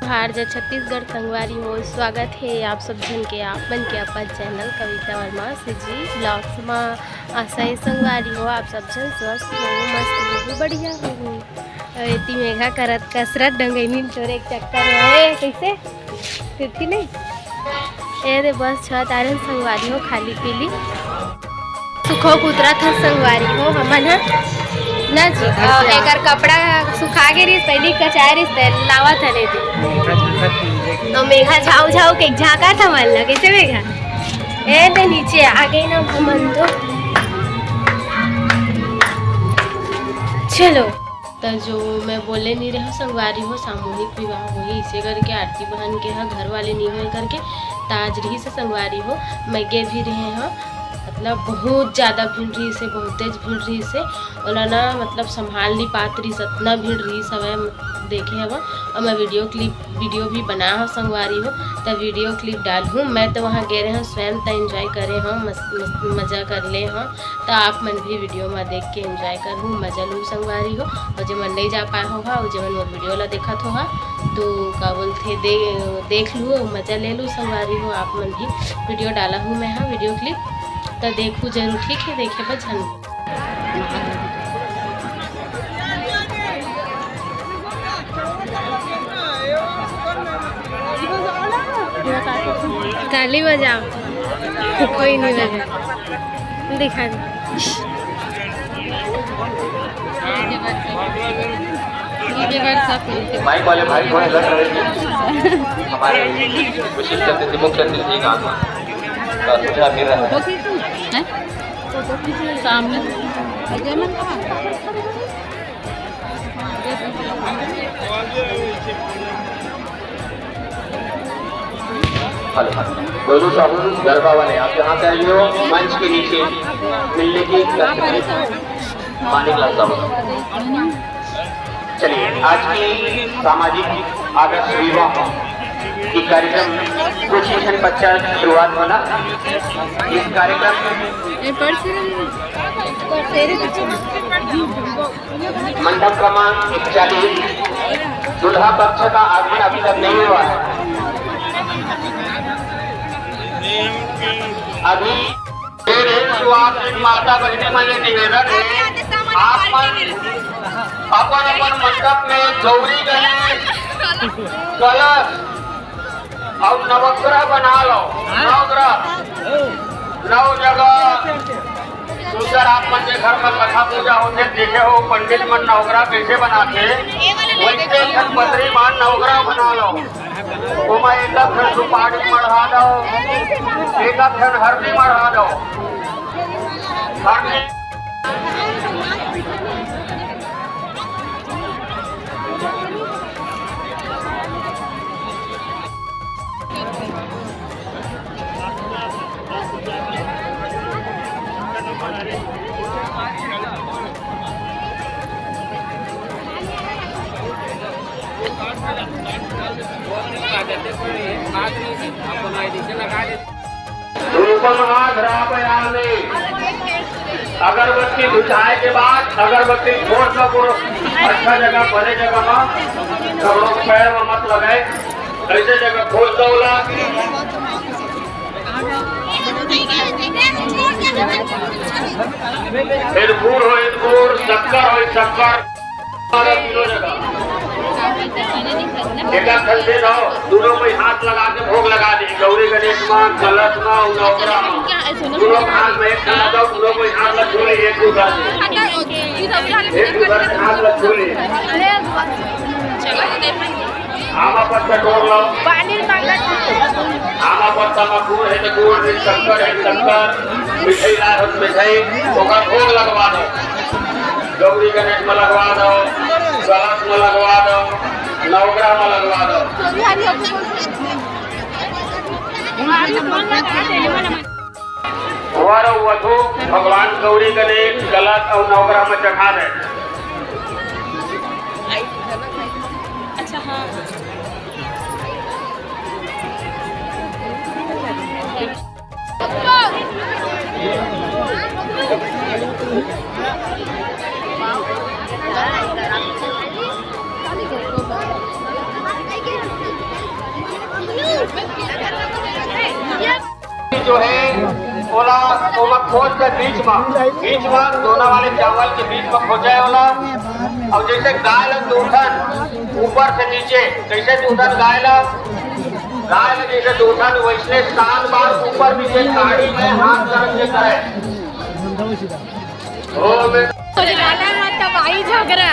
हार जय छत्तीसगढ़ संगवारी हो, स्वागत है आप सब जन के आपन के अपन चैनल कविता वर्मा से जी ब्लॉग्स में। आशा है संगवारी हो आप सब जन स्वस्थ हो, मस्त हो, बढ़िया हो। इतनी मेघा करत कसरत डंगैनी तोरे एक चक्कर है कैसे फिरती नहीं ए रे बस छत आरन संगवारी हो खाली पीली सुखो कुतरा था संगवारी हो हमन ना जी एकर कपड़ा सुखा के रिस पहली कचाय रिस लावा थने थी तो मेघा झाऊ झाऊ के झाका था मन लगे कैसे मेघा ए तो नीचे आ गई ना हमन तो चलो। तो जो मैं बोले नहीं रहा संगवारी हो सामूहिक विवाह हो इसे करके आरती बहन के यहाँ घर वाले नहीं हो करके ताज रही से संगवारी हो मैगे भी रहे हैं मतलब बहुत ज़्यादा भीड़ रही से बहुत तेज भीड़ रही से और ना मतलब संभाल नहीं पात रही इतना भीड़ रही सब देखे हवा और मैं वीडियो भी बना हो संगवारी हो तब वीडियो क्लिप डाल हूँ। मैं तो वहाँ गए रहे हैं स्वयं तो एंजॉय करे हों मज़ा कर ले हों तो आप मन भी वीडियो में देख के एंजॉय कर हूँ मज़ा लूँ संगवारी हो। और जब मन नहीं जा पाए होगा और जब वो वीडियो ला देखत होगा तो क्या बोलते देख लूँ मज़ा ले लूँ संगवारी हो। आप मन भी वीडियो डाला हूँ मैं हाँ वीडियो क्लिप तो देखूँ जरूर ठीक है देखे पर झन ताली बजाओ कोई नहीं बजा दिखा माइक वाले भाई थोड़े लग रहे थे हमारे विशिष्ट अतिथि मुख्य अतिथि का सुझाव मिल रहा है सामने दोनों साबुन गरबा वाले आप जहाँ से आइए हो मंच के नीचे मिलने की पानी ग्लास साबुन। चलिए आज की सामाजिक आदर्श विवाह की कार्यक्रम कुछ मिशन 50 शुरुआत होना इस कार्यक्रम मंडप क्रमांक 41 दूल्हा पक्ष का आगमन अभी तक नहीं हुआ है। अभी शुरुआत माता बहने वाले निवेदन है आप अपन अपन मंडप में गौरी गणेश कलश और नवग्रह बना लो नौ जगह दूसर आप मन के घर में कथा पूजा होते देखे हो पंडित मन नवग्रह कैसे बनाते वैसे धनपत्री मान नवग्रह बना लो उमा एक क्षण सुपारी मढ़ा दो एक क्षण हरदी मढ़ा दो हरदी अगरबत्ती बुझाए के बाद अगरबत्ती छोड़ सको अच्छा जगह बड़े जगह में कपड़ों पैर में मत लगाए ऐसे जगह खोल दौला इधपुर हो इधपुर शक्कर हो शक्कर तीनों जगह एक खंडे रहो दोनों में हाथ लगा के भोग लगा दी गौरी गणेश मां कलश मां नौकरा दोनों हाथ में एक खाना दो दोनों में हाथ लग छोड़े एक दूसरा हाथ लग छोड़े आमा पत्ता तोड़ लो आमा पत्ता में गुड़ है तो गुड़ है शक्कर मिठाई ला हो मिठाई ओकर भोग लगवा दो गौरी गणेश में लगवा दो कलश में लगवा दो नवग्रह में लगवा दो वर वधु भगवान गौरी गणेश कलश और नवग्रह में चढ़ा दे। अच्छा हाँ जो है ओला ओमा खोज के बीच में दोनों वाले चावल के बीच में खोजा है ओला। और जैसे गाय ला दूधन ऊपर से नीचे, जैसे दूधन गाय ला जैसे दूधन वैसे 7 बार ऊपर नीचे साड़ी में हाथ रख के करे। भाई झगड़ा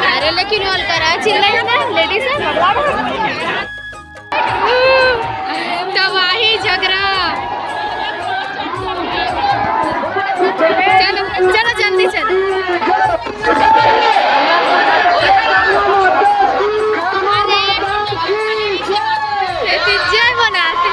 अरे लेकिन वो करा चिल्लाए ना लेडीज तबाही झगड़ा। चलो चलो जल्दी चलो। जय बनाते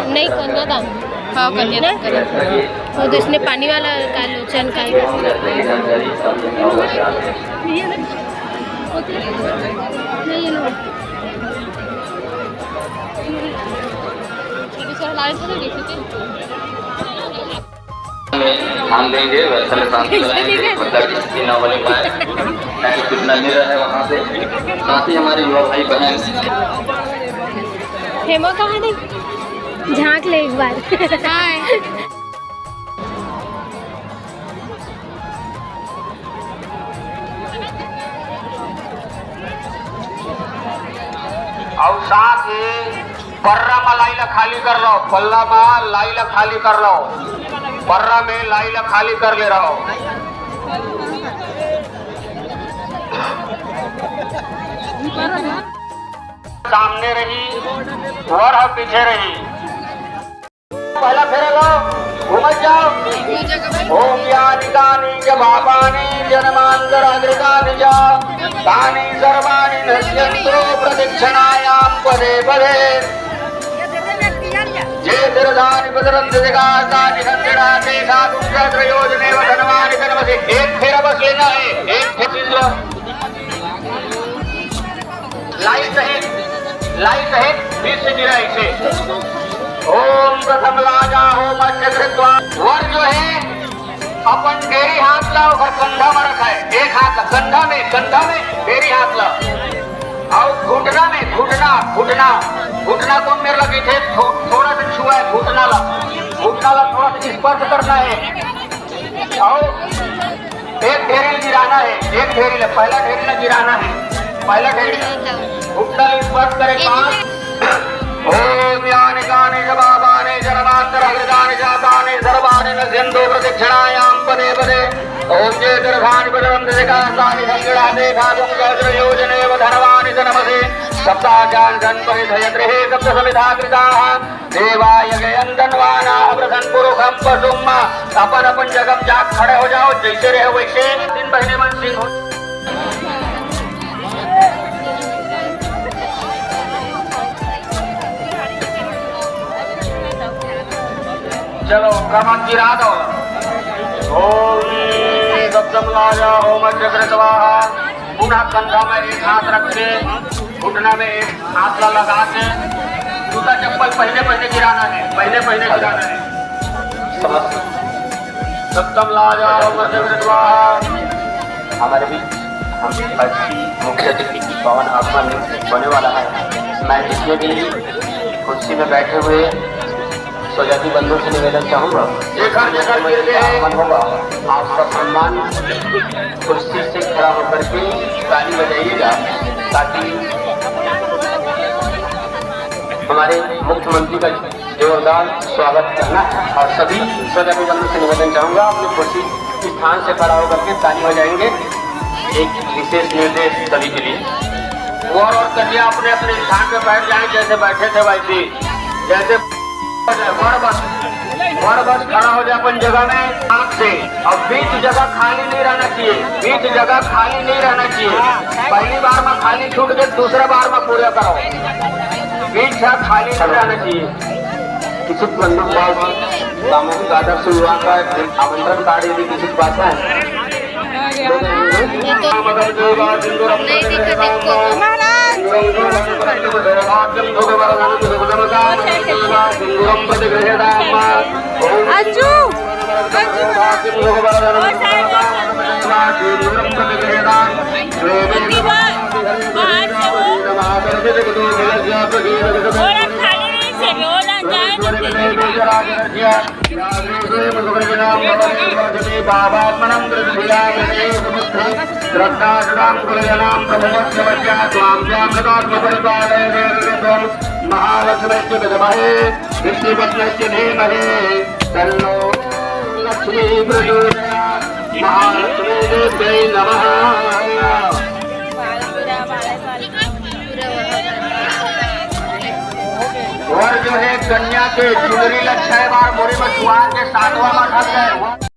नहीं कन्यादान। हाँ कन्यादान करें वो तो इसने पानी वाला का लोचन का ध्यान देंगे वैसे शांति बनाएंगे, मतलब इसकी ना बने पाए ताकि कितना नहीं रहे वहाँ पे। साथ ही हमारे युवा भाई बहन हेमा कहाँ नहीं झांक ले एक बार। और साथ ही पर्रा में लाइला खाली कर लो, पल्ला में लाइला खाली कर लो, पर्रा में लाइला खाली कर ले रहा हो। सामने रही और हम पीछे रही। पहला फेरा लो, घूम जाओ। ओम यानि कानि च पापानि जन्मांतर अग्रगानि च तानि सर्वाणि नश्यन्तो प्रदक्षिणायां पदे पदे। जे दीर्घानि पदरन्ति जगातानि हन्तिराते साधु त्रयोजने धनवानि धनमसि। एक फेरा बस लेना है, एक फेरा लाइट है 20 से गिरा इसे। ओम प्रथम लाजा ओम अग्रकृत्वा। वर जो है अपन डेरी हाथ लाओ और कंधा में रखा है, एक हाथ कंधा में डेरी हाथ लाओ। और घुटना में घुटना कौन मेरे लगे थे थोड़ा सा छुआ है, घुटना ला थोड़ा सा स्पर्श करना है। और एक ढेरी गिराना है, एक ढेरी पहला ढेरी गिराना है, पहला ढेरी घुटना स्पर्श करे। ओम यानि कानि च पापानि जन्मांतर अग्रगानि च तानि सर्वाणि नश्यन्तो प्रदक्षिणायां पदे पदे। ओम जे दीर्घानि पदरन्ति जगातानि हन्तिराते साधु त्रयोजने धनवानि धनमसि। सप्ताचान् परिधयत्रिः सप्त समिधा कृताः देवाय गयन्दन्वाना प्रसन्न पुरुषं पशुम। अपन जगह जाग खड़े हो जाओ, जैसे रहे वैसे। 3 महीने मन सिंह हो। चलो कमर गिरा दो। ओम सप्तम लाजा ओम अग्रकृत्वा। पुनः कंधा में एक हाथ रख के घुटना में एक हाथ लगा के जूता चप्पल पहले गिराना है, पहले गिराना है। सप्तम लाजा ओम अग्रकृत्वा। हमारे बीच हम मुख्य अतिथि पवन आगमन होने वाला है। मैं जितने भी कुर्सी में बैठे हुए स्वजाति बंधु से निवेदन चाहूँगा, आगमन होगा आपका सम्मान कुर्सी से खड़ा होकर के ताली बजाइएगा, ताकि हमारे मुख्यमंत्री का जोरदार स्वागत करना है। और सभी स्वजाति बंधु से निवेदन चाहूँगा, अपनी कुर्सी स्थान से खड़ा होकर के ताली बजाएंगे। एक विशेष निर्देश सभी के लिए, वर और कन्या अपने अपने स्थान पे बैठ जाए, जैसे बैठे थे वैसे। जैसे वर बस खड़ा हो जाए अपन जगह में आँख से। और बीच जगह खाली नहीं रहना चाहिए, पहली बार में खाली छूट के दूसरा बार में पूरा करो, बीच खाली नहीं रहना चाहिए। किसी बंधु सामूहिक आदर्श विवाह का आमंत्रण कार्ड यदि किसी के पास है नहीं दिखा देखो अज्जू महालक्ष्मी विद्महे विष्णुपत्न्यस्य धीमहि तन्नो लक्ष्मी प्रचोदयात् महालक्ष्मी देव्यै नमः। और जो है कन्या के चुनरी 6 बार मोरी में छुआ के 7वां मठ है।